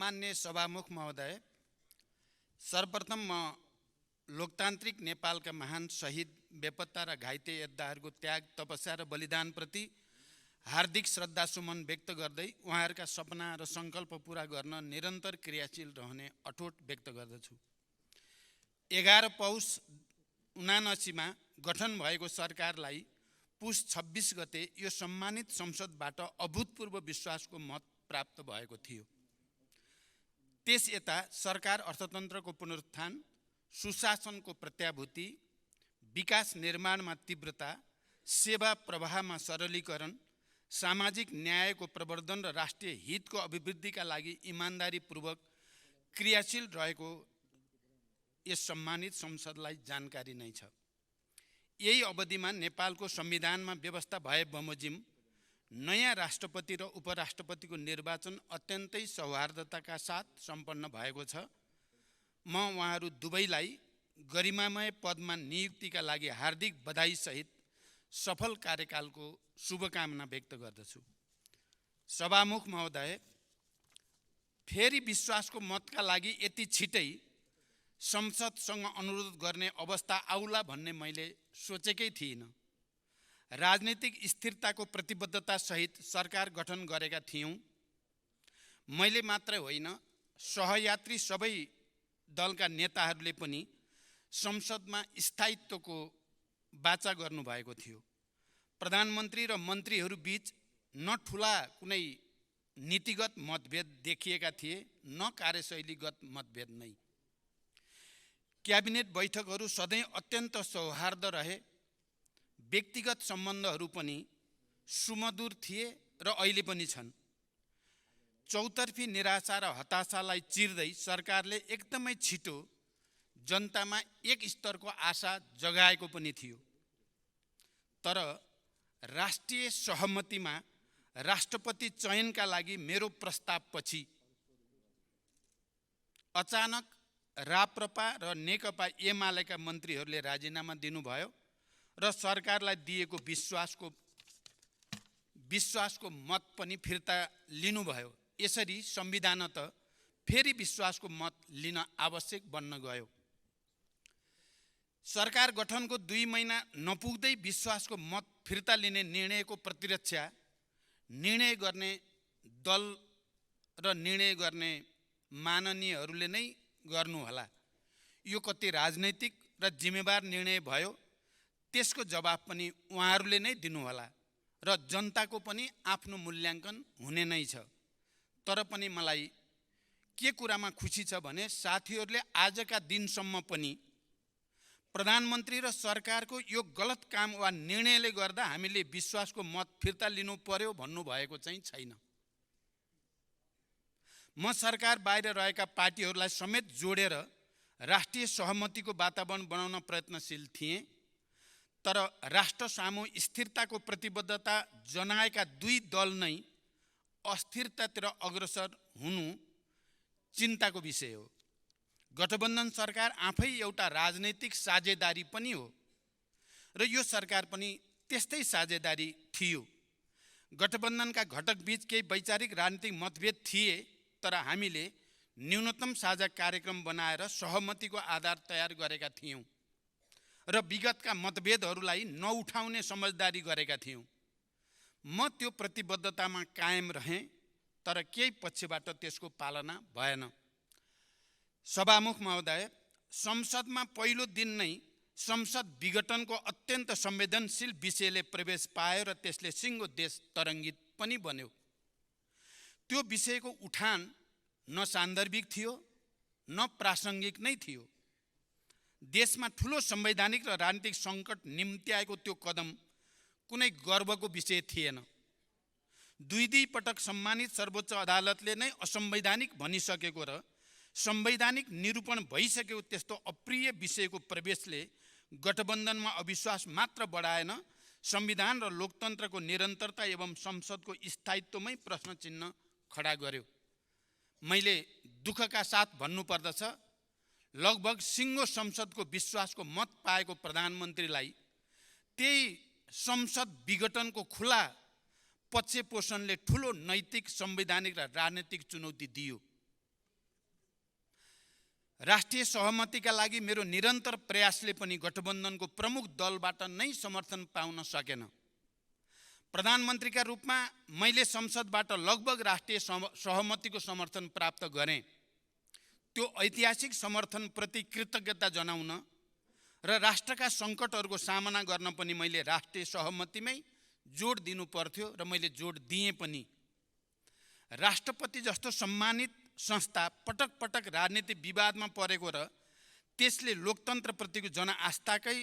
सम्मान्य सभामुख महोदय, सर्वप्रथम म लोकतान्त्रिक नेपालका महान शहीद, बेपत्ता र घाइते योद्धाहरूको त्याग, तपस्या र बलिदानप्रति हार्दिक श्रद्धासुमन व्यक्त गर्दै उहाँहरूका सपना र सङ्कल्प पूरा गर्न निरन्तर क्रियाशील रहने अठोट व्यक्त गर्दछु। 11 पौष 79 मा गठन भएको सरकारलाई पुष 26 गते यो सम्मानित संसदबाट अभूतपूर्व विश्वासको मत प्राप्त भएको थियो। त्यस यता सरकार अर्थतन्त्रको पुनरुत्थान, सुशासनको प्रत्याभूति, विकास निर्माणमा तीव्रता, सेवा प्रवाहमा सरलीकरण, सामाजिक न्यायको प्रवर्धन र राष्ट्रिय हितको अभिवृद्धिका लागि इमानदारीपूर्वक क्रियाशील रहेको यस सम्मानित संसदलाई जानकारी नै छ। यही अवधिमा नेपालको संविधानमा व्यवस्था भए बमोजिम नयाँ राष्ट्रपति र उपराष्ट्रपतिको निर्वाचन अत्यन्तै सौहार्दताका साथ सम्पन्न भएको छ। म उहाँहरू दुवैलाई गरिमामय पदमा नियुक्तिका लागि हार्दिक बधाई सहित सफल कार्यकालको शुभकामना व्यक्त गर्दछु। सभामुख महोदय, फेरि विश्वासको मतका लागि यति छिटै संसदसँग अनुरोध गर्ने अवस्था आउला भन्ने मैले सोचेकै थिइनँ। राजनीतिक स्थिरताको प्रतिबद्धता सहित सरकार गठन गरेका थियौँ। मैले मात्रै होइन, सहयात्री सबै दलका नेताहरूले पनि संसदमा स्थायित्वको वाचा गर्नुभएको थियो। प्रधानमन्त्री र मन्त्रीहरू बीच न ठुला कुनै नीतिगत मतभेद देखिएका थिए, न कार्यशैलीगत मतभेद नै। क्याबिनेट बैठकहरू सधैँ अत्यन्त सौहार्द रहे। व्यक्तिगत सम्बन्धहरू पनि सुमधुर थिए र अहिले पनि छन्। चौतर्फी निराशा र हताशालाई चिर्दै सरकारले एकदमै छिटो जनतामा एक स्तरको आशा जगाएको पनि थियो। तर राष्ट्रिय सहमतिमा राष्ट्रपति चयनका लागि मेरो प्रस्तावपछि अचानक राप्रपा र नेकपा एमालेका मन्त्रीहरूले राजीनामा दिनुभयो र सरकारलाई दिएको विश्वासको मत पनि फिर्ता लिनुभयो। यसरी संविधान त फेरि विश्वासको मत लिन आवश्यक बन्न गयो। सरकार गठनको 2 महिना नपुग्दै विश्वासको मत फिर्ता लिने निर्णयको प्रतिरक्षा निर्णय गर्ने दल र निर्णय गर्ने माननीयहरूले नै गर्नुहोला। यो कति राजनैतिक र जिम्मेवार निर्णय भयो, त्यसको जवाब पनि उहाँहरूले नै दिनुहोला र जनताको पनि आफ्नो मूल्याङ्कन हुने नै छ। तर पनि मलाई के कुरामा खुसी छ भने साथीहरूले आजका दिनसम्म पनि प्रधानमन्त्री र सरकारको यो गलत काम वा निर्णयले गर्दा हामीले विश्वासको मत फिर्ता लिनु पर्यो भन्नुभएको चाहिँ छैन। म सरकार बाहिर रहेका पार्टीहरूलाई समेत जोडेर राष्ट्रिय सहमतिको वातावरण बनाउन प्रयत्नशील थिएँ। तर राष्ट्र सामु स्थिरताको प्रतिबद्धता जनाएका 2 दल नै अस्थिरतातिर अग्रसर हुनु चिन्ताको विषय हो। गठबन्धन सरकार आफै एउटा राजनैतिक साझेदारी पनि हो र यो सरकार पनि त्यस्तै साझेदारी थियो। गठबन्धनका घटक बीच केही वैचारिक राजनीतिक मतभेद थिए, तर हामीले न्यूनतम साझा कार्यक्रम बनाएर सहमतिको आधार तयार गरेका थियौँ र विगतका मतभेदहरूलाई नउठाउने समझदारी गरेका थियौँ। म त्यो प्रतिबद्धतामा कायम रहेँ, तर केही पक्षबाट त्यसको पालना भएन। सभामुख महोदय, संसदमा पहिलो दिन नै संसद विघटनको अत्यन्त संवेदनशील विषयले प्रवेश पायो र त्यसले सिङ्गो देश तरङ्गित पनि बन्यो। त्यो विषयको उठान न सान्दर्भिक थियो न प्रासङ्गिक नै थियो। देशमा ठुलो संवैधानिक र राजनीतिक सङ्कट निम्त्याएको त्यो कदम कुनै गर्वको विषय थिएन। 2 पटक सम्मानित सर्वोच्च अदालतले नै असंवैधानिक भनिसकेको र संवैधानिक निरूपण भइसकेको त्यस्तो अप्रिय विषयको प्रवेशले गठबन्धनमा अविश्वास मात्र बढाएन, संविधान र लोकतन्त्रको निरन्तरता एवं संसदको स्थायित्वमै प्रश्न चिन्ह खडा गर्यो। मैले दुःखका साथ भन्नुपर्दछ, लगभग सिङ्गो संसदको विश्वासको मत पाएको प्रधानमन्त्रीलाई त्यही संसद विघटनको खुला पक्ष पोषणले ठुलो नैतिक, संवैधानिक र राजनीतिक चुनौती दियो। राष्ट्रिय सहमतिका लागि मेरो निरन्तर प्रयासले पनि गठबन्धनको प्रमुख दलबाट नै समर्थन पाउन सकेन। प्रधानमन्त्रीका रूपमा मैले संसदबाट लगभग राष्ट्रिय सहमतिको समर्थन प्राप्त गरेँ। त्यो ऐतिहासिक समर्थनप्रति कृतज्ञता जनाउन र राष्ट्रका सङ्कटहरूको सामना गर्न पनि मैले राष्ट्रिय सहमतिमै जोड दिनु पर्थ्यो र मैले जोड दिएँ पनि। राष्ट्रपति जस्तो सम्मानित संस्था पटक पटक राजनीतिक विवादमा परेको र त्यसले लोकतन्त्रप्रतिको जनआस्थाकै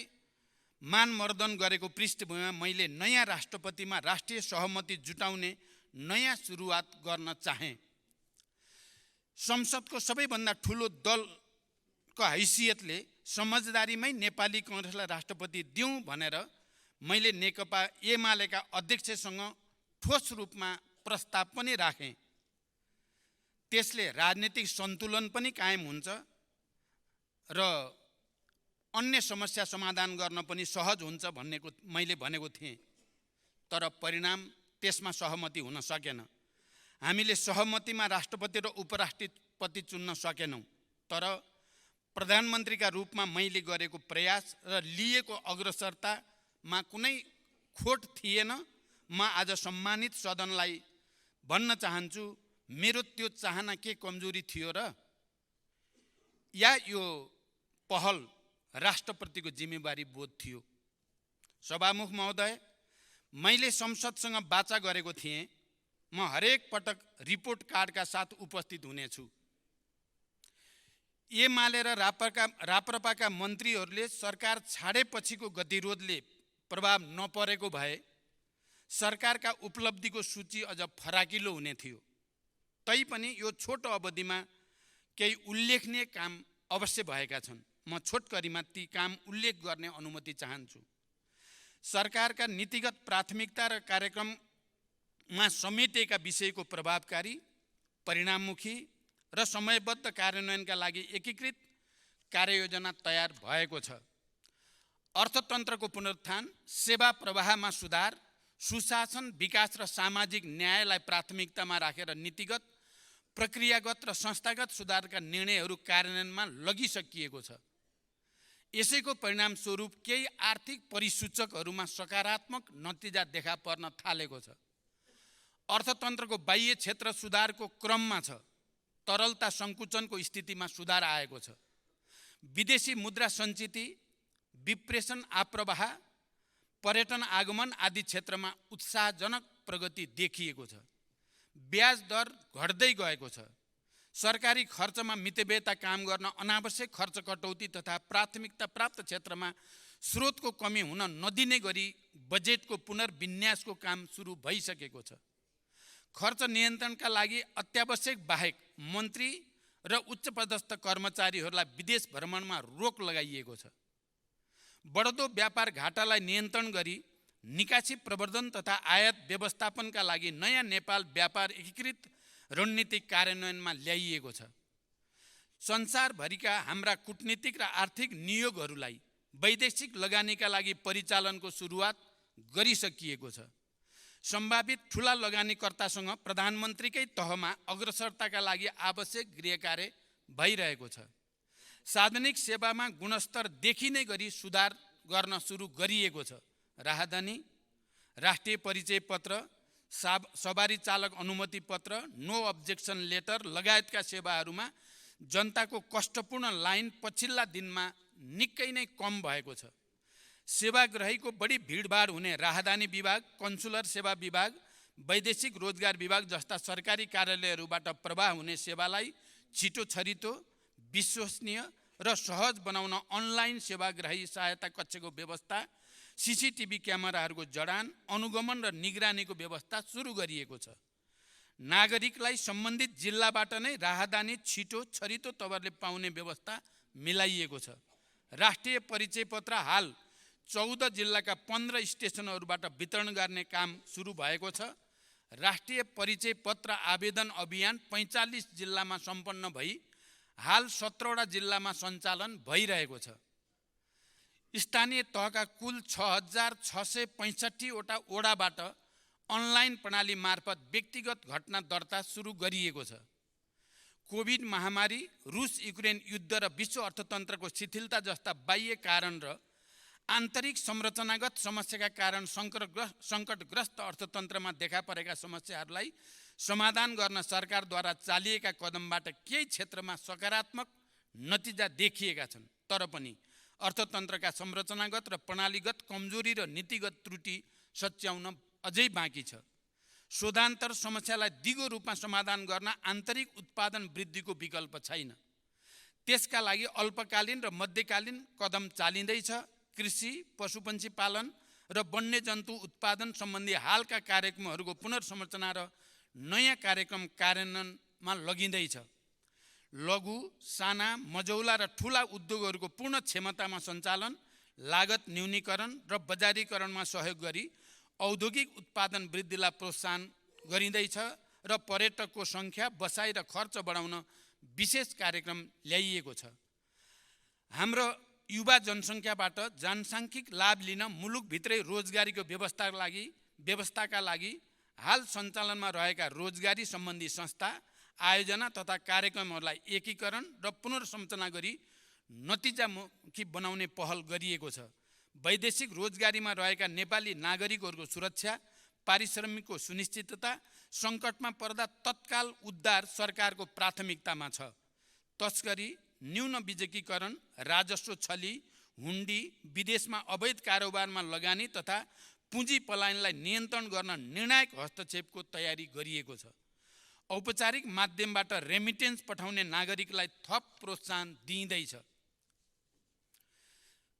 मानमर्दन गरेको पृष्ठभूमिमा मैले नयाँ राष्ट्रपतिमा राष्ट्रिय सहमति जुटाउने नयाँ सुरुवात गर्न चाहेँ। संसदको सबैभन्दा ठुलो दलको हैसियतले समझदारीमै नेपाली काङ्ग्रेसलाई राष्ट्रपति दिउँ भनेर मैले नेकपा एमालेका अध्यक्षसँग ठोस रूपमा प्रस्ताव पनि राखेँ। त्यसले राजनीतिक सन्तुलन पनि कायम हुन्छ र अन्य समस्या समाधान गर्न पनि सहज हुन्छ भन्नेको मैले भनेको थिएँ। तर परिणाम त्यसमा सहमति हुन सकेन। हामीले सहमतिमा राष्ट्रपति र उपराष्ट्रपति चुन्न सकेनौँ। तर प्रधानमन्त्रीका रूपमा मैले गरेको प्रयास र लिएको अग्रसरतामा कुनै खोट थिएन। म आज सम्मानित सदनलाई भन्न चाहन्छु, मेरो त्यो चाहना के कमजोरी थियो र या यो पहल राष्ट्रप्रतिको जिम्मेवारी बोध थियो। सभामुख महोदय, मैले संसदसँग वाचा गरेको थिएँ म हरेक पटक रिपोर्ट कार्डका साथ उपस्थित हुनेछु। एमाले र राप्रपाका मन्त्रीहरूले सरकार छाडेपछिको गतिरोधले प्रभाव नपरेको भए सरकारका उपलब्धिको सूची अझ फराकिलो हुने थियो। तैपनि यो छोटो अवधिमा केही उल्लेखनीय काम अवश्य भएका छन्। म छोटकरीमा ती काम उल्लेख गर्ने अनुमति चाहन्छु। सरकारका नीतिगत प्राथमिकता र कार्यक्रममा समेटिएका विषयको प्रभावकारी, परिणाममुखी र समयबद्ध कार्यान्वयनका लागि एकीकृत कार्ययोजना तयार भएको छ। अर्थतन्त्रको पुनरुत्थान, सेवा प्रवाहमा सुधार, सुशासन, विकास र सामाजिक न्यायलाई प्राथमिकतामा राखेर नीतिगत, प्रक्रियागत र संस्थागत सुधारका निर्णयहरू कार्यान्वयनमा लगिसकिएको छ। यसैको परिणामस्वरूप केही आर्थिक परिसूचकहरूमा सकारात्मक नतिजा देखा पर्न थालेको छ। अर्थतन्त्रको बाह्य क्षेत्र सुधारको क्रममा छ। तरलता सङ्कुचनको स्थितिमा सुधार आएको छ। विदेशी मुद्रा सञ्चिति, विप्रेषण आप्रवाह, पर्यटन आगमन आदि क्षेत्रमा उत्साहजनक प्रगति देखिएको छ। ब्याज दर घट्दै गएको छ। सरकारी खर्चमा मितव्ययता काम गर्न अनावश्यक खर्च कटौती तथा प्राथमिकता प्राप्त क्षेत्रमा स्रोतको कमी हुन नदिने गरी बजेटको पुनर्विन्यासको काम सुरु भइसकेको छ। खर्च नियन्त्रणका लागि अत्यावश्यक बाहेक मन्त्री र उच्चपदस्थ कर्मचारीहरूलाई विदेश भ्रमणमा रोक लगाइएको छ। बढ्दो व्यापार घाटालाई नियन्त्रण गरी निकासी प्रवर्धन तथा आयात व्यवस्थापनका लागि नयाँ नेपाल व्यापार एकीकृत रणनीतिक कार्यान्वयनमा ल्याइएको छ। संसारभरिका हाम्रा कूटनीतिक र आर्थिक नियोगहरूलाई वैदेशिक लगानीका लागि परिचालनको सुरुवात गरिसकिएको छ। सम्भावित ठुला लगानीकर्तासँग प्रधानमन्त्रीकै तहमा अग्रसरताका लागि आवश्यक गृहकार्य भइरहेको छ। सार्वजनिक सेवामा गुणस्तर देखिने गरी सुधार गर्न सुरु गरिएको छ। राहदानी, राष्ट्रिय परिचय पत्र, सवारी चालक अनुमति पत्र, नो अब्जेक्सन लेटर लगायतका सेवाहरूमा जनताको कष्टपूर्ण लाइन पछिल्ला दिनमा निकै नै कम भएको छ। सेवाग्राहीको बढी भिडभाड हुने राहदानी विभाग, कन्सुलर सेवा विभाग, वैदेशिक रोजगार विभाग जस्ता सरकारी कार्यालयहरूबाट प्रवाह हुने सेवालाई छिटो छरितो, विश्वसनीय र सहज बनाउन अनलाइन सेवाग्राही सहायता कक्षको व्यवस्था, सीसीटीभी क्यामेराहरूको जडान, अनुगमन र निगरानीको व्यवस्था सुरु गरिएको छ। नागरिकलाई सम्बन्धित जिल्लाबाट नै राहदानी छिटो छरितो तवरले पाउने व्यवस्था मिलाइएको छ। राष्ट्रिय परिचय पत्र हाल 14 जिल्लाका 15 स्टेसनहरूबाट वितरण गर्ने काम सुरु भएको छ। राष्ट्रिय परिचय पत्र आवेदन अभियान 45 जिल्लामा सम्पन्न भई हाल 17वटा जिल्लामा सञ्चालन भइरहेको छ। स्थानीय तहका कुल 6665 वटा ओडाबाट अनलाइन प्रणाली मार्फत व्यक्तिगत घटना दर्ता सुरु गरिएको छ। कोभिड महामारी, रुस युक्रेन युद्ध र विश्व अर्थतन्त्रको शिथिलता जस्ता बाह्य कारण र आन्तरिक संरचनागत समस्याका कारण सङ्कटग्रस्त अर्थतन्त्रमा देखा परेका समस्याहरूलाई समाधान गर्न सरकारद्वारा चालिएका कदमबाट केही क्षेत्रमा सकारात्मक नतिजा देखिएका छन्। तर पनि अर्थतन्त्रका संरचनागत र प्रणालीगत कमजोरी र नीतिगत त्रुटि सच्याउन अझै बाँकी छ। शोधान्तर समस्यालाई दिगो रूपमा समाधान गर्न आन्तरिक उत्पादन वृद्धिको विकल्प छैन। त्यसका लागि अल्पकालीन र मध्यकालीन कदम चालिँदैछ। कृषि, पशुपन्छी पालन र वन्यजन्तु उत्पादन सम्बन्धी हालका कार्यक्रमहरूको पुनर्संरचना र नयाँ कार्यक्रम कार्यान्वयनमा लगिँदैछ। लघु, साना, मझौला र ठुला उद्योगहरूको पूर्ण क्षमतामा सञ्चालन, लागत न्यूनीकरण र बजारीकरणमा सहयोग गरी औद्योगिक उत्पादन वृद्धिलाई प्रोत्साहन गरिँदैछ र पर्यटकको सङ्ख्या, बसाइ र खर्च बढाउन विशेष कार्यक्रम ल्याइएको छ। हाम्रो युवा जनसङ्ख्याबाट जनसाङ्ख्यिक लाभ लिन मुलुकभित्रै रोजगारीको व्यवस्थाका लागि हाल सञ्चालनमा रहेका रोजगारी सम्बन्धी संस्था, आयोजना तथा कार्यक्रमहरूलाई एकीकरण र पुनर्संरचना गरी नतिजामुखी बनाउने पहल गरिएको छ। वैदेशिक रोजगारीमा रहेका नेपाली नागरिकहरूको सुरक्षा, पारिश्रमिकको सुनिश्चितता, सङ्कटमा पर्दा तत्काल उद्धार सरकारको प्राथमिकतामा छ। तस्करी, न्यून विकेन्द्रीकरण, राजस्व छली, हुन्डी, विदेशमा अवैध कारोबारमा लगानी तथा पुँजी पलायनलाई नियन्त्रण गर्न निर्णायक हस्तक्षेपको तयारी गरिएको छ। औपचारिक माध्यमबाट रेमिटेन्स पठाउने नागरिकलाई थप प्रोत्साहन दिइँदैछ।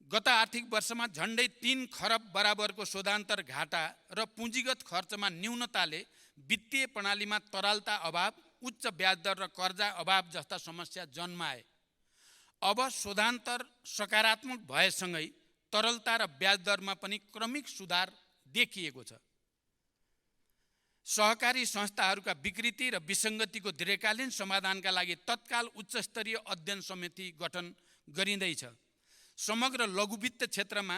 गत आर्थिक वर्षमा झन्डै 3 खरब बराबरको शोधान्तर घाटा र पुँजीगत खर्चमा न्यूनताले वित्तीय प्रणालीमा तरलता अभाव, उच्च ब्याजदर र कर्जा अभाव जस्ता समस्या जन्माए। अब शोधान्तर सकारात्मक भएसँगै तरलता र ब्याजदरमा पनि क्रमिक सुधार देखिएको छ। सहकारी संस्थाहरूका विकृति र विसङ्गतिको दीर्घकालीन समाधानका लागि तत्काल उच्चस्तरीय अध्ययन समिति गठन गरिँदैछ। समग्र लघुवित्त क्षेत्रमा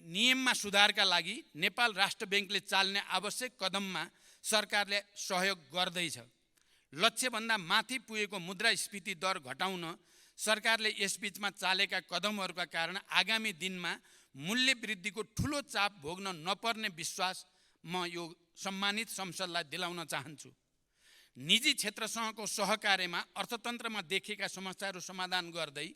नियममा सुधारका लागि नेपाल राष्ट्र ब्याङ्कले चाल्ने आवश्यक कदममा सरकारले सहयोग गर्दैछ। लक्ष्यभन्दा माथि पुगेको मुद्रास्फीति दर घटाउन सरकारले यसबीचमा चालेका कदमहरूका कारण आगामी दिनमा मूल्य वृद्धिको ठुलो चाप भोग्न नपर्ने विश्वास म यो सम्मानित संसदलाई दिलाउन चाहन्छु। निजी क्षेत्रसँगको सहकार्यमा अर्थतन्त्रमा देखिएका समस्याहरू समाधान गर्दै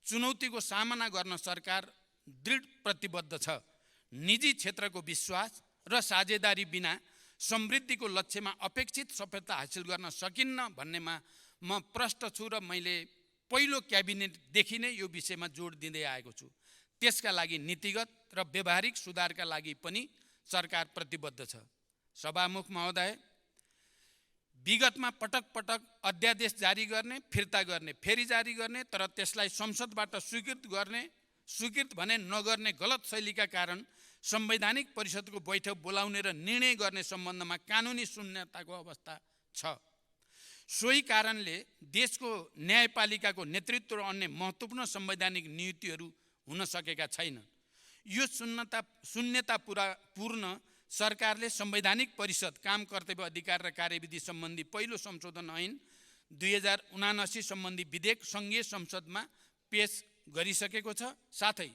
चुनौतीको सामना गर्न सरकार दृढ प्रतिबद्ध छ। निजी क्षेत्रको विश्वास र साझेदारी बिना समृद्धिको लक्ष्यमा अपेक्षित सफलता हासिल गर्न सकिन्न भन्नेमा म प्रष्ट छु र मैले पहिलो क्याबिनेटदेखि नै यो विषयमा जोड दिँदै आएको छु। त्यसका लागि नीतिगत र व्यवहारिक सुधारका लागि पनि सरकार प्रतिबद्ध छ। सभामुख महोदय, विगतमा पटक पटक अध्यादेश जारी गर्ने, फिर्ता गर्ने, फेरि जारी गर्ने, तर त्यसलाई संसदबाट स्वीकृत भने नगर्ने गलत शैलीका कारण संवैधानिक परिषदको बैठक बोलाउने र निर्णय गर्ने सम्बन्धमा कानुनी शून्यताको अवस्था छ। सोही कारणले देशको न्यायपालिकाको नेतृत्व र अन्य महत्त्वपूर्ण संवैधानिक नियुक्तिहरू हुन सकेका छैनन्। यो शून्यतापूर्ण सरकारले संवैधानिक परिषद, काम कर्तव्य अधिकार र कार्यविधि सम्बन्धी पहिलो संशोधन ऐन 2079 सम्बन्धी विधेयक सङ्घीय संसदमा पेश गरिसकेको छ। साथै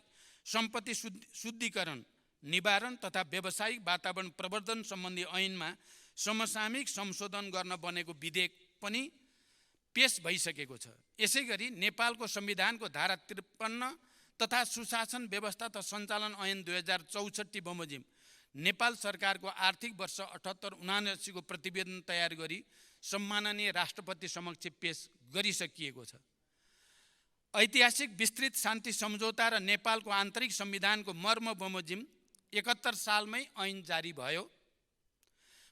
सम्पत्ति शुद्धिकरण, निवारण तथा व्यावसायिक वातावरण प्रवर्धन सम्बन्धी ऐनमा समसामयिक संशोधन गर्न बनेको विधेयक पनि पेश भइसकेको छ। यसै गरी नेपालको संविधानको धारा 53 तथा सुशासन व्यवस्था तथा सञ्चालन ऐन 2064 बमोजिम नेपाल सरकारको आर्थिक वर्ष 78-79 को प्रतिवेदन तयार गरी सम्माननीय राष्ट्रपति समक्ष पेश गरिसकिएको छ। ऐतिहासिक विस्तृत शान्ति सम्झौता र नेपालको आन्तरिक संविधानको मर्म बमोजिम 71 सालमै ऐन जारी भयो।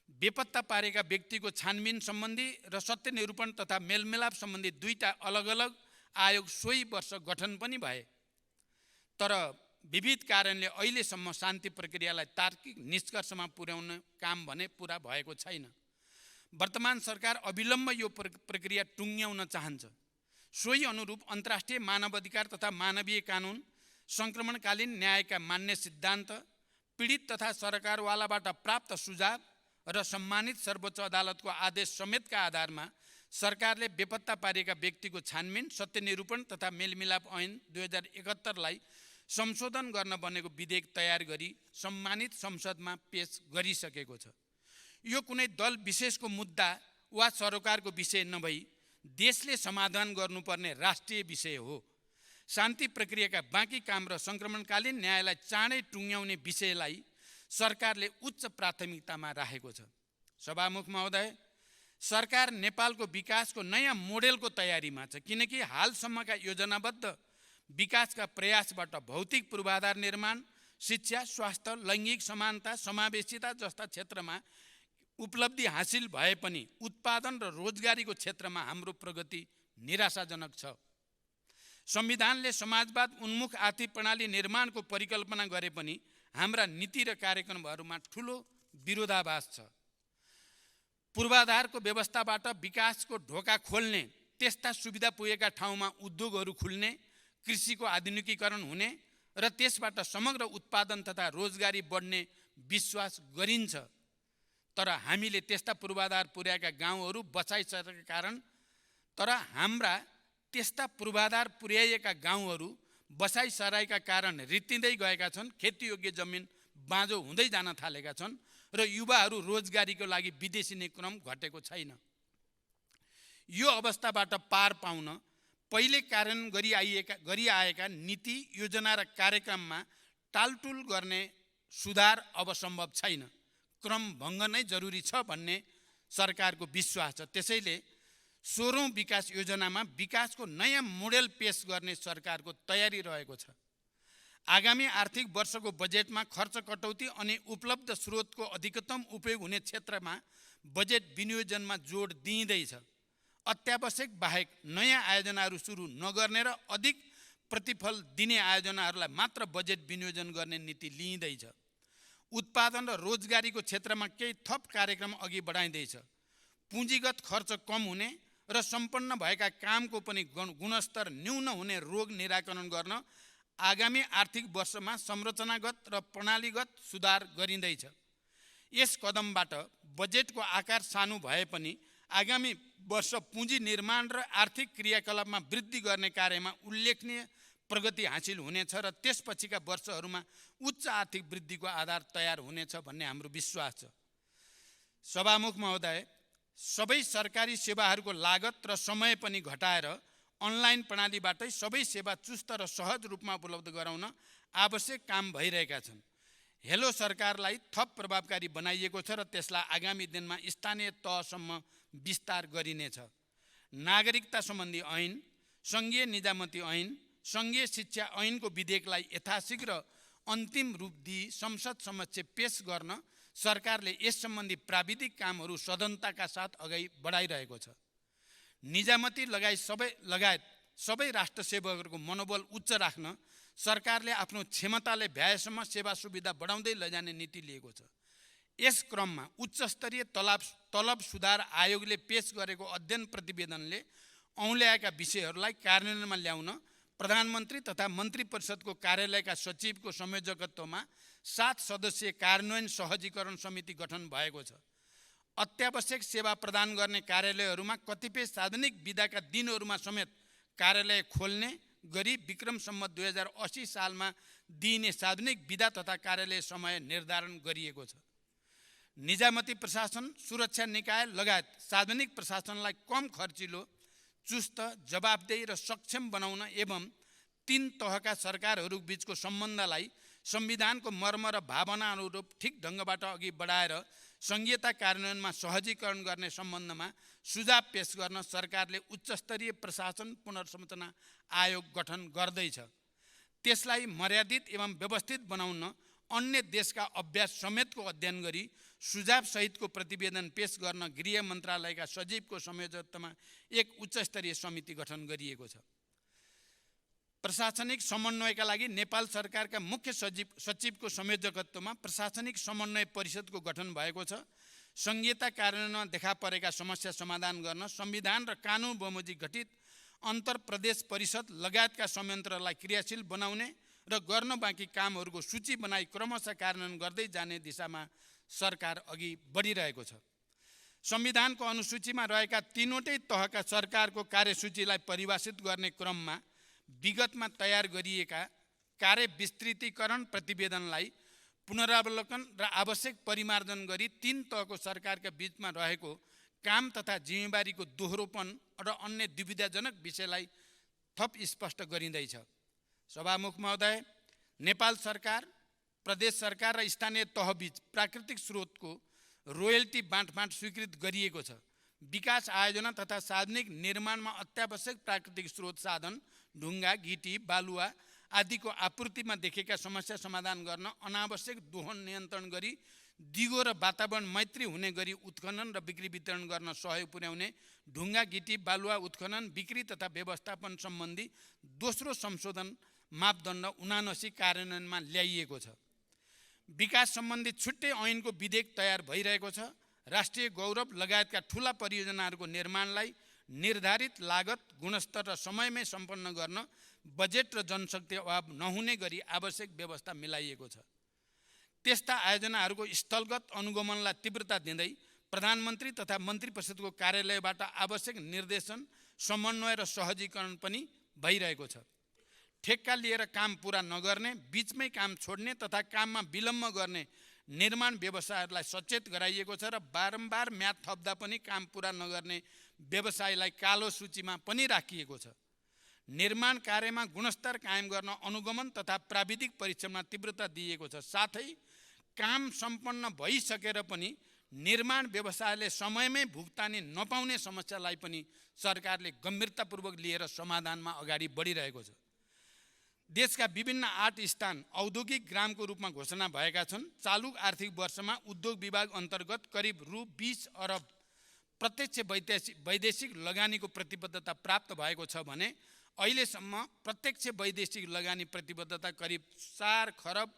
बेपत्ता पारेका व्यक्तिको छानबिन सम्बन्धी र सत्य निरूपण तथा मेलमिलाप सम्बन्धी 2टा अलग अलग आयोग सोही वर्ष गठन पनि भए। तर विविध कारणले अहिलेसम्म शान्ति प्रक्रियालाई तार्किक निष्कर्षमा पुर्याउने काम भने पुरा भएको छैन। वर्तमान सरकार अविलम्ब यो प्रक्रिया टुङ्ग्याउन चाहन्छ। सोही अनुरूप अन्तर्राष्ट्रिय मानवाधिकार तथा मानवीय कानुन, सङ्क्रमणकालीन न्यायका मान्य सिद्धान्त, पीडित तथा सरकारवालाबाट प्राप्त सुझाव र सम्मानित सर्वोच्च अदालतको आदेश समेतका आधारमा सरकारले बेपत्ता पारिएका व्यक्तिको छानबिन, सत्यनिरूपण तथा मेलमिलाप ऐन 2071लाई संशोधन गर्न बनेको विधेयक तयार गरी सम्मानित संसदमा पेश गरिसकेको छ। यो कुनै दल विशेषको मुद्दा वा सरकारको विषय नभई देशले समाधान गर्नुपर्ने राष्ट्रिय विषय हो। शान्ति प्रक्रियाका बाँकी काम र सङ्क्रमणकालीन न्यायलाई चाँडै टुङ्ग्याउने विषयलाई सरकारले उच्च प्राथमिकतामा राखेको छ। सभामुख महोदय, सरकार नेपालको विकासको नयाँ मोडेलको तयारीमा छ, किनकि हालसम्मका योजनाबद्ध विकासका प्रयासबाट भौतिक पूर्वाधार निर्माण, शिक्षा, स्वास्थ्य, लैङ्गिक समानता, समावेशिता जस्ता क्षेत्रमा उपलब्धि हासिल भए पनि उत्पादन र रोजगारीको क्षेत्रमा हाम्रो प्रगति निराशाजनक छ। संविधानले समाजवाद उन्मुख आर्थिक प्रणाली निर्माणको परिकल्पना गरे पनि हाम्रा नीति र कार्यक्रमहरूमा ठुलो विरोधाभास छ। पूर्वाधारको व्यवस्थाबाट विकासको ढोका खोल्ने, त्यस्ता सुविधा पुगेका ठाउँमा उद्योगहरू खुल्ने, कृषिको आधुनिकीकरण हुने र त्यसबाट समग्र उत्पादन तथा रोजगारी बढ्ने विश्वास गरिन्छ। तर हामीले त्यस्ता पूर्वाधार पुर्याएका गाउँहरू बचाइसकेका कारण त्यस्ता पूर्वाधार पुर्याइएका गाउँहरू बसाइसराएका कारण रित्तिँदै गएका छन्। खेतीयोग्य जमिन बाँझो हुँदै जान थालेका छन् र युवाहरू रोजगारीको लागि विदेशिने क्रम घटेको छैन। यो अवस्थाबाट पार पाउन पहिले कार्यान्वयन गरिआएका नीति, योजना र कार्यक्रममा टालटुल गर्ने सुधार अब सम्भव छैन। क्रम भङ्ग नै जरुरी छ भन्ने सरकारको विश्वास छ। त्यसैले 16औं विकास योजनामा विकासको नयाँ मोडेल पेश गर्ने सरकारको तयारी रहेको छ। आगामी आर्थिक वर्षको बजेटमा खर्च कटौती अनि उपलब्ध स्रोतको अधिकतम उपयोग हुने क्षेत्रमा बजेट विनियोजनमा जोड दिइँदैछ। अत्यावश्यक बाहेक नयाँ आयोजनाहरू सुरु नगर्ने र अधिक प्रतिफल दिने आयोजनाहरूलाई मात्र बजेट विनियोजन गर्ने नीति लिइँदैछ। उत्पादन र रोजगारीको क्षेत्रमा केही थप कार्यक्रम अघि बढाइँदैछ। पुँजीगत खर्च कम हुने र सम्पन्न भएका कामको पनि गुणस्तर न्यून हुने रोग निराकरण गर्न आगामी आर्थिक वर्षमा संरचनागत र प्रणालीगत सुधार गरिँदैछ। यस कदमबाट बजेटको आकार सानो भए पनि आगामी वर्ष पुँजी निर्माण र आर्थिक क्रियाकलापमा वृद्धि गर्ने कार्यमा उल्लेखनीय प्रगति हासिल हुनेछ र त्यसपछिका वर्षहरूमा उच्च आर्थिक वृद्धिको आधार तयार हुनेछ भन्ने हाम्रो विश्वास छ। सभामुख महोदय, सबै सरकारी सेवाहरूको लागत र समय पनि घटाएर अनलाइन प्रणालीबाटै सबै सेवा चुस्त र सहज रूपमा उपलब्ध गराउन आवश्यक काम भइरहेका छन्। हेलो सरकारलाई थप प्रभावकारी बनाइएको छ र त्यसलाई आगामी दिनमा स्थानीय तहसम्म विस्तार गरिनेछ। नागरिकता सम्बन्धी ऐन, सङ्घीय निजामती ऐन, सङ्घीय शिक्षा ऐनको विधेयकलाई यथाशीघ्र अन्तिम रूप दिई संसद समक्ष पेश गर्न सरकारले यस सम्बन्धी प्राविधिक कामहरू सदनताका साथ अगाडि बढाइरहेको छ। निजामती लगायत सबै राष्ट्र सेवकहरूको मनोबल उच्च राख्न सरकारले आफ्नो क्षमताले भ्याएसम्म सेवा सुविधा बढाउँदै लैजाने नीति लिएको छ। यस क्रममा उच्चस्तरीय तलब सुधार आयोगले पेश गरेको अध्ययन प्रतिवेदनले औँल्याएका विषयहरूलाई कार्यान्वयनमा ल्याउन प्रधानमन्त्री तथा मन्त्री परिषदको कार्यालयका सचिवको संयोजकत्वमा 7 सदस्यीय कार्यान्वयन सहजीकरण समिति गठन भएको छ। अत्यावश्यक सेवा प्रदान गर्ने कार्यालयहरूमा कतिपय सार्वजनिक बिदाका दिनहरूमा समेत कार्यालय खोल्ने गरी विक्रम सम्वत 2080 सालमा दिइने सार्वजनिक बिदा तथा कार्यालय समय निर्धारण गरिएको छ। निजामती प्रशासन, सुरक्षा निकाय लगायत सार्वजनिक प्रशासनलाई कम खर्चिलो, चुस्त, जवाबदेही र सक्षम बनाउन एवं 3 तहका सरकारहरू बीचको सम्बन्धलाई संविधानको मर्म र भावना अनुरूप ठिक ढङ्गबाट अघि बढाएर संघीयता कार्यान्वयनमा सहजीकरण गर्ने सम्बन्धमा सुझाव पेश गर्न सरकारले उच्चस्तरीय प्रशासन पुनर्संरचना आयोग गठन गर्दैछ। त्यसलाई मर्यादित एवं व्यवस्थित बनाउन अन्य देशका अभ्यास समेतको अध्ययन गरी सुझाव सहितको प्रतिवेदन पेश गर्न गृह मन्त्रालयका सचिवको संयोजकत्वमा एक उच्चस्तरीय समिति गठन गरिएको छ। प्रशासनिक समन्वयका लागि नेपाल सरकारका मुख्य सचिवको संयोजकत्वमा प्रशासनिक समन्वय परिषदको गठन भएको छ। संघीयता कार्यान्वयनमा देखा परेका समस्या समाधान गर्न संविधान र कानुन बमोजिम गठित अन्तर प्रदेश परिषद लगायतका संयन्त्रलाई क्रियाशील बनाउने र गर्न बाँकी कामहरूको सूची बनाई क्रमशः कार्यान्वयन गर्दै जाने दिशामा सरकार अघि बढिरहेको छ। संविधानको अनुसूचीमा रहेका तीनवटै तहका सरकारको कार्यसूचीलाई परिभाषित गर्ने क्रममा विगतमा तयार गरिएका कार्य विस्तृतीकरण प्रतिवेदनलाई पुनरावलोकन र आवश्यक परिमार्जन गरी तीन तहको सरकारका बीचमा रहेको काम तथा जिम्मेवारीको दोहोरोपन र अन्य दुविधाजनक विषयलाई थप स्पष्ट गरिँदैछ। सभामुख महोदय, नेपाल सरकार, प्रदेश सरकार र स्थानीय तहबीच प्राकृतिक स्रोतको रोयल्टी बाँडफाँड स्वीकृत गरिएको छ। विकास आयोजना तथा सार्वजनिक निर्माणमा अत्यावश्यक प्राकृतिक स्रोत साधन ढुङ्गा, गिटी, बालुवा आदिको आपूर्तिमा देखेका समस्या समाधान गर्न अनावश्यक दोहन नियन्त्रण गरी दिगो र वातावरण मैत्री हुने गरी उत्खनन र बिक्री वितरण गर्न सहयोग पुर्याउने ढुङ्गा, गिटी, बालुवा उत्खनन, बिक्री तथा व्यवस्थापन सम्बन्धी दोस्रो संशोधन मापदण्ड 79 कार्यान्वयनमा ल्याइएको छ। विकास सम्बन्धी छुट्टै ऐनको विधेयक तयार भइरहेको छ। राष्ट्रिय गौरव लगायतका ठूला परियोजनाहरूको निर्माणलाई निर्धारित लागत, गुणस्तर र समयमै सम्पन्न गर्न बजेट र जनशक्ति अभाव नहुने गरी आवश्यक व्यवस्था मिलाइएको छ। त्यस्ता आयोजनाहरूको स्थलगत अनुगमनलाई तीव्रता दिँदै प्रधानमन्त्री तथा मन्त्री परिषदको कार्यालयबाट आवश्यक निर्देशन, समन्वय र सहजीकरण पनि भइरहेको छ। ठेक्का लिएर काम पुरा नगर्ने, बीचमै काम छोड्ने तथा काममा विलम्ब गर्ने निर्माण व्यवसायहरूलाई सचेत गराइएको छ र बारम्बार म्याद थप्दा पनि काम पुरा नगर्ने व्यवसायलाई कालो सूचीमा पनि राखिएको छ। निर्माण कार्यमा गुणस्तर कायम गर्न अनुगमन तथा प्राविधिक परीक्षणमा तीव्रता दिइएको छ। साथै काम सम्पन्न भइसकेर पनि निर्माण व्यवसायले समयमै भुक्तानी नपाउने समस्यालाई पनि सरकारले गम्भीरतापूर्वक लिएर समाधानमा अगाडि बढिरहेको छ। देशका विभिन्न 8 स्थान औद्योगिक ग्रामको रूपमा घोषणा भएका छन्। चालु आर्थिक वर्षमा उद्योग विभाग अन्तर्गत करिब रु 20 अरब प्रत्यक्ष वैदेशिक लगानीको प्रतिबद्धता प्राप्त भएको छ भने अहिलेसम्म प्रत्यक्ष वैदेशिक लगानी प्रतिबद्धता करिब 4 खरब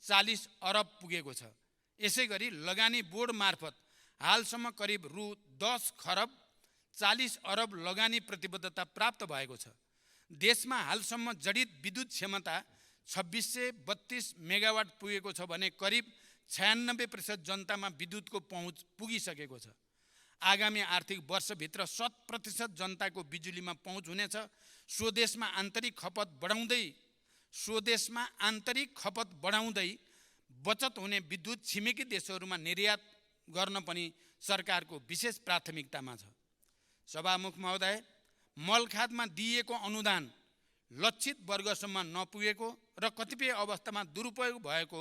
40 अरब पुगेको छ। यसैगरी लगानी बोर्ड मार्फत हालसम्म करिब रु 10 खरब 40 अरब लगानी प्रतिबद्धता प्राप्त भएको छ। देशमा हालसम्म जडित विद्युत क्षमता 2632 मेगावाट पुगेको छ भने करिब 96% जनतामा विद्युतको पहुँच पुगिसकेको छ। आगामी आर्थिक वर्षभित्र 100% जनताको बिजुलीमा पहुँच हुनेछ। स्वदेशमा आन्तरिक खपत बढाउँदै बचत हुने विद्युत छिमेकी देशहरूमा निर्यात गर्न पनि सरकारको विशेष प्राथमिकतामा छ। सभामुख महोदय, मलखादमा दिइएको अनुदान लक्षित वर्गसम्म नपुगेको र कतिपय अवस्थामा दुरुपयोग भएको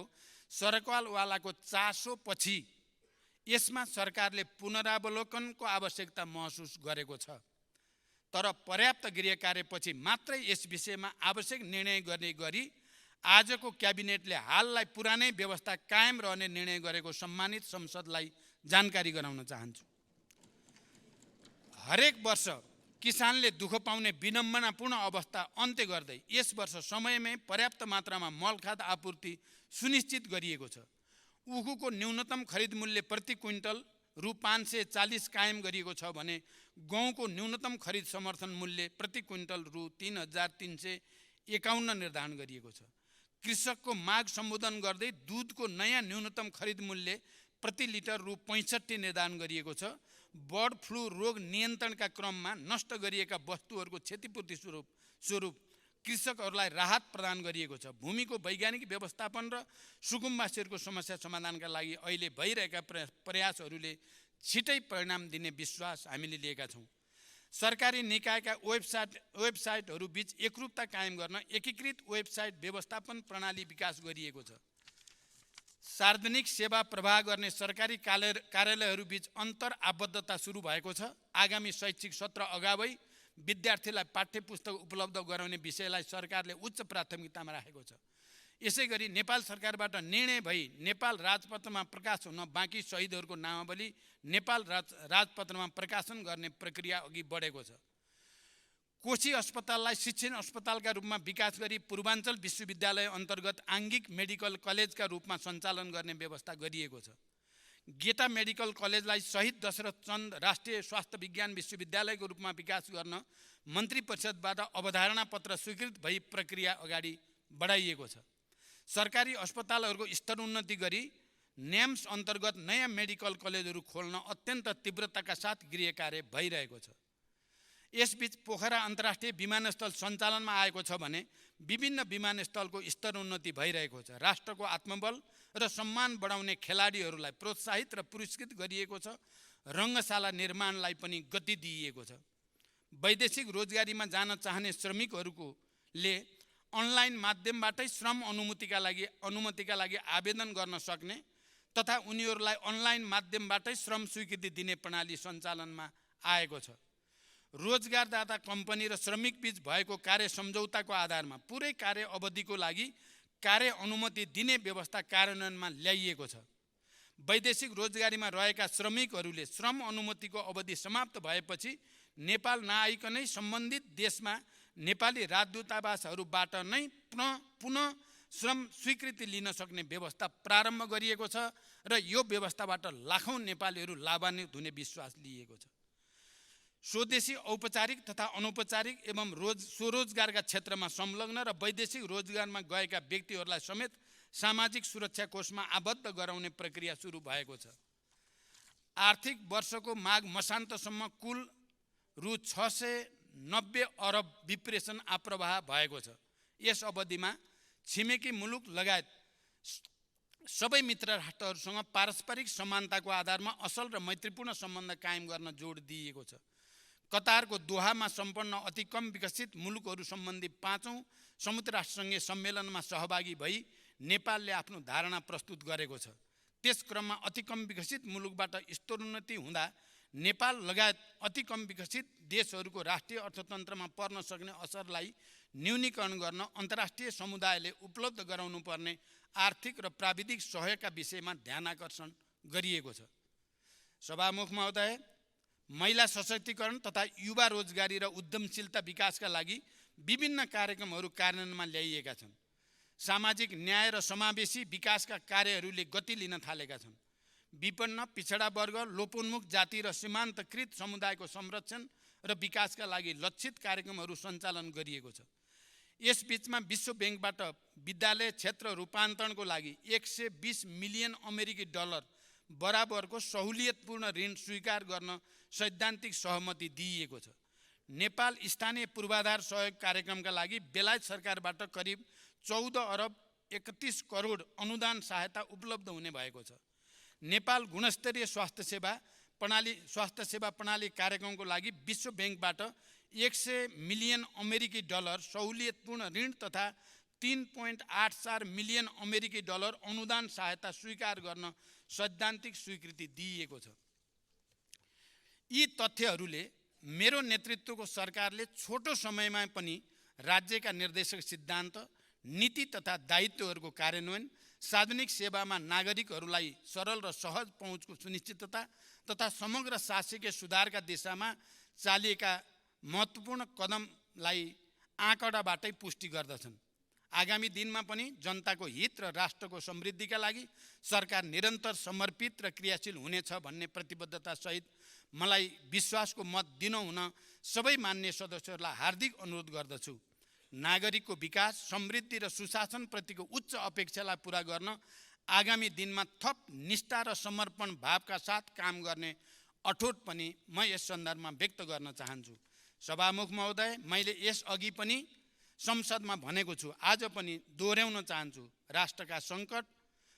सरकारवालाको चासोपछि यसमा सरकारले पुनरावलोकनको आवश्यकता महसुस गरेको छ। तर पर्याप्त गृह कार्यपछि मात्रै यस विषयमा आवश्यक निर्णय गर्ने गरी आजको क्याबिनेटले हाललाई पुरानै व्यवस्था कायम रहने निर्णय गरेको सम्मानित संसदलाई जानकारी गराउन चाहन्छु। हरेक वर्ष किसानले दुःख पाउने विडम्बनापूर्ण अवस्था अन्त्य गर्दै यस वर्ष समयमै पर्याप्त मात्रामा मलखाद आपूर्ति सुनिश्चित गरिएको छ। उखुको न्यूनतम खरिद मूल्य प्रति क्विन्टल रु 540 कायम गरिएको छ भने गहुँको न्यूनतम खरिद समर्थन मूल्य प्रति क्विन्टल रु 3351 निर्धारण गरिएको छ। कृषकको माग सम्बोधन गर्दै दुधको नयाँ न्यूनतम खरिद मूल्य प्रति लिटर रु 65 निर्धारण गरिएको छ। बर्ड फ्लू रोग नियन्त्रणका क्रममा नष्ट गरिएका वस्तुहरूको क्षतिपूर्ति स्वरूप कृषकहरूलाई राहत प्रदान गरिएको छ। भूमिको वैज्ञानिक व्यवस्थापन र सुकुम्बासीहरूको समस्या समाधानका लागि अहिले भइरहेका प्रयासहरूले छिटै परिणाम दिने विश्वास हामीले लिएका छौँ। सरकारी निकायका वेबसाइटहरू बीच एकरूपता कायम गर्न एकीकृत वेबसाइट व्यवस्थापन प्रणाली विकास गरिएको छ। सार्वजनिक सेवा प्रवाह गर्ने सरकारी कार्यालयहरू बीच अन्तर आबद्धता सुरु भएको छ। आगामी शैक्षिक सत्र अगावै विद्यार्थीलाई पाठ्य पुस्तक उपलब्ध गराउने विषयलाई सरकारले उच्च प्राथमिकतामा राखेको छ। यसैगरी नेपाल सरकारबाट निर्णय भई नेपाल राजपत्रमा प्रकाश हुन बाँकी शहीदहरूको नामावली नेपाल राजपत्रमा प्रकाशन गर्ने प्रक्रिया अघि बढेको छ। कोशी अस्पताललाई शिक्षण अस्पतालका रूपमा विकास गरी पूर्वाञ्चल विश्वविद्यालय अन्तर्गत आङ्गिक मेडिकल कलेजका रूपमा सञ्चालन गर्ने व्यवस्था गरिएको छ। गेटा मेडिकल कलेजलाई शहीद दशरथ चन्द राष्ट्रिय स्वास्थ्य विज्ञान विश्वविद्यालयको रूपमा विकास गर्न मन्त्री परिषदबाट अवधारणा पत्र स्वीकृत भई प्रक्रिया अगाडि बढाइएको छ। सरकारी अस्पतालहरूको स्तरोन्नति गरी नेम्स अन्तर्गत नयाँ मेडिकल कलेजहरू खोल्न अत्यन्त तीव्रताका साथ गृह कार्य भइरहेको छ। यसबीच पोखरा अन्तर्राष्ट्रिय विमानस्थल सञ्चालनमा आएको छ भने विभिन्न विमानस्थलको स्तरोन्नति भइरहेको छ। राष्ट्रको आत्मबल र सम्मान बढाउने खेलाडीहरूलाई प्रोत्साहित र पुरस्कृत गरिएको छ। रङ्गशाला निर्माणलाई पनि गति दिइएको छ। वैदेशिक रोजगारीमा जान चाहने श्रमिकहरूले अनलाइन माध्यमबाटै श्रम अनुमतिका लागि आवेदन गर्न सक्ने तथा उनीहरूलाई अनलाइन माध्यमबाटै श्रम स्वीकृति दिने प्रणाली सञ्चालनमा आएको छ। रोजगारदाता कम्पनी र श्रमिक बीच भएको कार्य सम्झौताको आधारमा पुरै कार्य अवधिको लागि कार्य अनुमति दिने व्यवस्था कार्यान्वयनमा ल्याइएको छ। वैदेशिक रोजगारीमा रहेका श्रमिकहरूले श्रम अनुमतिको अवधि समाप्त भएपछि नेपाल नआइकनै सम्बन्धित देशमा नेपाली राजदूतावासहरूबाट नै पुनः श्रम स्वीकृति लिन सक्ने व्यवस्था प्रारम्भ गरिएको छ र यो व्यवस्थाबाट लाखौं नेपालीहरू लाभान्वित हुने विश्वास लिएको छ। स्वदेशी औपचारिक तथा अनौपचारिक एवं स्वरोजगारका क्षेत्रमा संलग्न र वैदेशिक रोजगारमा गएका व्यक्तिहरूलाई समेत सामाजिक सुरक्षा कोषमा आबद्ध गराउने प्रक्रिया सुरु भएको छ। आर्थिक वर्षको माघ मसान्तसम्म कुल रु 690 अरब विप्रेषण आप्रवाह भएको छ। यस अवधिमा छिमेकी मुलुक लगायत सबै मित्र राष्ट्रहरूसँग पारस्परिक समानताको आधारमा असल र मैत्रीपूर्ण सम्बन्ध कायम गर्न जोड दिइएको छ। कतारको दोहामा सम्पन्न अति कम विकसित मुलुकहरू सम्बन्धी 5औं संयुक्त राष्ट्रसङ्घीय सम्मेलनमा सहभागी भई नेपालले आफ्नो धारणा प्रस्तुत गरेको छ। त्यस क्रममा अति कम विकसित मुलुकबाट स्तरोन्नति हुँदा नेपाल लगायत अति कम विकसित देशहरूको राष्ट्रिय अर्थतन्त्रमा पर्न सक्ने असरलाई न्यूनीकरण गर्न अन्तर्राष्ट्रिय समुदायले उपलब्ध गराउनुपर्ने आर्थिक र प्राविधिक सहयोगका विषयमा ध्यानाकर्षण गरिएको छ। सभामुख महोदय, महिला सशक्तिकरण तथा युवा रोजगारी र उद्यमशीलता विकासका लागि विभिन्न कार्यक्रमहरू कार्यान्वयनमा ल्याइएका छन्। सामाजिक न्याय र समावेशी विकासका कार्यहरूले गति लिन थालेका छन्। विपन्न, पिछडा वर्ग, लोपोन्मुख जाति र सीमान्तकृत समुदायको संरक्षण र विकासका लागि लक्षित कार्यक्रमहरू सञ्चालन गरिएको छ। यस बीचमा विश्व बैंकबाट विद्यालय क्षेत्र रूपान्तरणको लागि 120 मिलियन अमेरिकी डलर बराबरको सहुलियतपूर्ण ऋण स्वीकार गर्न सैद्धान्तिक सहमति दिइएको छ। नेपाल स्थानीय पूर्वाधार सहयोग कार्यक्रमका लागि बेलायत सरकारबाट करिब 14 अरब 31 करोड अनुदान सहायता उपलब्ध हुने भएको छ। नेपाल गुणस्तरीय स्वास्थ्य सेवा प्रणाली कार्यक्रमको लागि विश्व बैंकबाट 100 मिलियन अमेरिकी डलर सहुलियतपूर्ण ऋण तथा 3.84 मिलियन अमेरिकी डलर अनुदान सहायता स्वीकार गर्न सैद्धान्तिक स्वीकृति दिइएको छ। यी तथ्यहरूले मेरो नेतृत्वको सरकारले छोटो समयमा पनि राज्यका निर्देशक सिद्धान्त, नीति तथा दायित्वहरूको कार्यान्वयन, सार्वजनिक सेवामा नागरिकहरूलाई सरल र सहज पहुँचको सुनिश्चितता तथा समग्र शासकीय सुधारका दिशामा चालिएका महत्त्वपूर्ण कदमलाई आँकडाबाटै पुष्टि गर्दछन्। आगामी दिनमा पनि जनताको हित र राष्ट्रको समृद्धिका लागि सरकार निरन्तर समर्पित र क्रियाशील हुनेछ भन्ने प्रतिबद्धता सहित मलाई विश्वासको मत दिनुहुन सबै मान्य सदस्यहरूलाई हार्दिक अनुरोध गर्दछु। नागरिकको विकास, समृद्धि र सुशासन प्रतिको उच्च अपेक्षालाई पुरा गर्न आगामी दिनमा थप निष्ठा र समर्पण भावका साथ काम गर्ने अठोट पनि म यस सन्दर्भमा व्यक्त गर्न चाहन्छु। सभामुख महोदय, मैले यस अघि पनि संसदमा भनेको छु, आज पनि दोहोर्याउन चाहन्छु। राष्ट्रका सङ्कट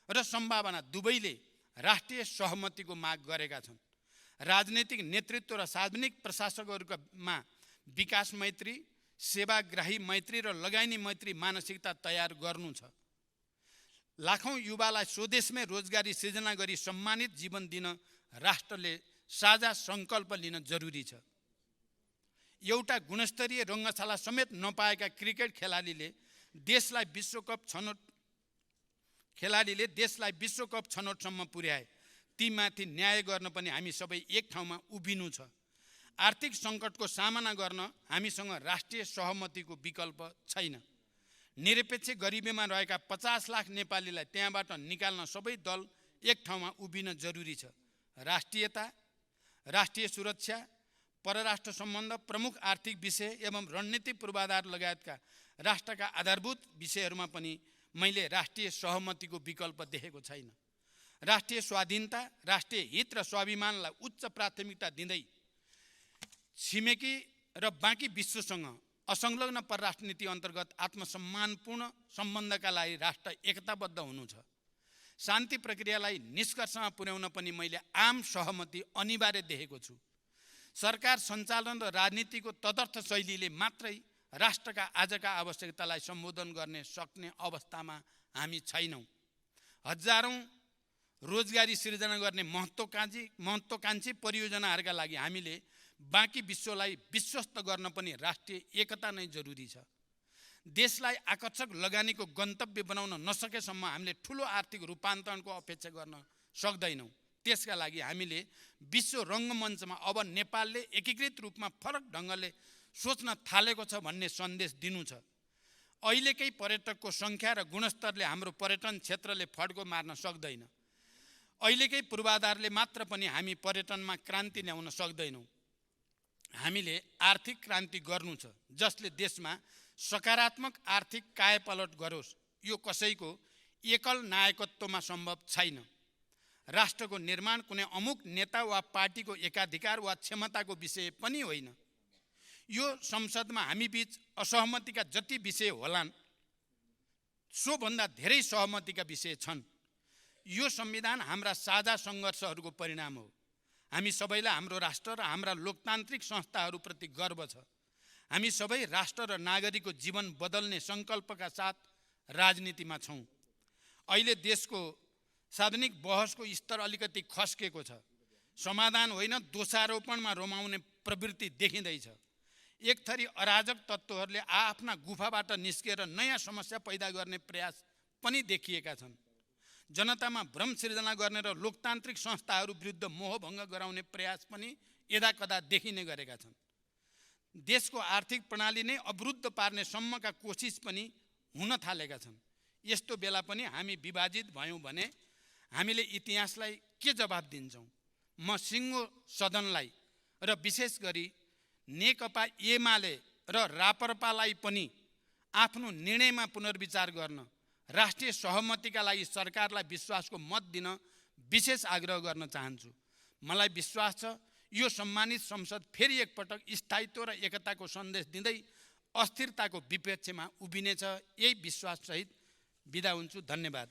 र सम्भावना दुवैले राष्ट्रिय सहमतिको माग गरेका छन्। राजनैतिक नेतृत्व र सार्वजनिक प्रशासकहरूमा विकास मैत्री, सेवाग्राही मैत्री र लगानी मैत्री मानसिकता तयार गर्नु छ। लाखौं युवालाई स्वदेशमै रोजगारी सृजना गरी सम्मानित जीवन दिन राष्ट्रले साझा सङ्कल्प लिन जरुरी छ। एउटा गुणस्तरीय रङ्गशाला समेत नपाएका क्रिकेट खेलाडीले देशलाई विश्वकप छनौटसम्म पुर्याए। तीमाथि न्याय गर्न पनि हामी सबै एक ठाउँमा उभिनु छ। आर्थिक सङ्कटको सामना गर्न हामीसँग राष्ट्रिय सहमतिको विकल्प छैन। निरपेक्ष गरिबीमा रहेका 50 लाख नेपालीलाई त्यहाँबाट निकाल्न सबै दल एक ठाउँमा उभिन जरुरी छ। राष्ट्रियता, राष्ट्रिय सुरक्षा, परराष्ट्र सम्बन्ध, प्रमुख आर्थिक विषय एवं रणनीतिक पूर्वाधार लगायतका राष्ट्रका आधारभूत विषयहरूमा पनि मैले राष्ट्रिय सहमतिको विकल्प देखेको छैन। राष्ट्रिय स्वाधीनता, राष्ट्रिय हित र स्वाभिमानलाई उच्च प्राथमिकता दिँदै छिमेकी र बाँकी विश्वसँग असंलग्न परराष्ट्र नीति अन्तर्गत आत्मसम्मानपूर्ण सम्बन्धका लागि राष्ट्र एकताबद्ध हुनु छ। शान्ति प्रक्रियालाई निष्कर्षमा पुर्याउन पनि मैले आम सहमति अनिवार्य देखेको छु। सरकार सञ्चालन र राजनीतिको तदर्थ शैलीले मात्रै राष्ट्रका आजका आवश्यकतालाई सम्बोधन गर्ने सक्ने अवस्थामा हामी छैनौँ। हजारौँ रोजगारी सिर्जना गर्ने महत्त्वकांक्षी परियोजनाहरूका लागि हामीले बाँकी विश्वलाई विश्वस्त गर्न पनि राष्ट्रिय एकता नै जरुरी छ। देशलाई आकर्षक लगानीको गन्तव्य बनाउन नसकेसम्म हामीले ठुलो आर्थिक रूपान्तरणको अपेक्षा गर्न सक्दैनौँ। त्यसका लागि हामीले विश्व रङ्गमञ्चमा अब नेपालले एकीकृत रूपमा फरक ढङ्गले सोच्न थालेको छ भन्ने सन्देश दिनु छ। अहिलेकै पर्यटकको सङ्ख्या र गुणस्तरले हाम्रो पर्यटन क्षेत्रले फड्को मार्न सक्दैन। अहिलेकै पूर्वाधारले मात्र पनि हामी पर्यटनमा क्रान्ति ल्याउन सक्दैनौँ। हामीले आर्थिक क्रान्ति गर्नु छ जसले देशमा सकारात्मक आर्थिक कायापलट गरोस्। यो कसैको एकल नायकत्वमा सम्भव छैन। राष्ट्रको निर्माण कुनै अमुक नेता वा पार्टीको एकाधिकार वा क्षमताको विषय पनि होइन। यो संसदमा हामी बीच असहमतिका जति विषय होलान् सोभन्दा धेरै सहमतिका विषय छन्। यो संविधान हाम्रा साझा सङ्घर्षहरूको परिणाम हो। हामी सबैलाई हाम्रो राष्ट्र र हाम्रा लोकतान्त्रिक संस्थाहरूप्रति गर्व छ। हामी सबै राष्ट्र र नागरिकको जीवन बदल्ने सङ्कल्पका साथ राजनीतिमा छौँ। अहिले देशको सार्वजनिक बहसको स्तर अलिकति खस्केको छ। समाधान होइन दोषारोपणमा रमाउने प्रवृत्ति देखिँदैछ। एक थरी अराजक तत्त्वहरूले आफ्ना गुफाबाट निस्केर नयाँ समस्या पैदा गर्ने प्रयास पनि देखिएका छन्। जनतामा भ्रम सिर्जना गर्ने र लोकतान्त्रिक संस्थाहरू विरुद्ध मोहभङ्ग गराउने प्रयास पनि यदाकदा देखिने गरेका छन्। देशको आर्थिक प्रणाली नै अवरुद्ध पार्ने सम्मका कोसिस पनि हुन थालेका छन्। यस्तो बेला पनि हामी विभाजित भयौँ भने हामीले इतिहासलाई के जवाब दिन्छौँ? म सिङ्गो सदनलाई र विशेष गरी नेकपा एमाले र राप्रपालाई पनि आफ्नो निर्णयमा पुनर्विचार गर्न, राष्ट्रिय सहमतिका लागि सरकारलाई विश्वासको मत दिन विशेष आग्रह गर्न चाहन्छु। मलाई विश्वास छ यो सम्मानित संसद फेरि एकपटक स्थायित्व र एकताको सन्देश दिँदै अस्थिरताको विपक्षमा उभिनेछ। यही विश्वाससहित बिदा हुन्छु। धन्यवाद।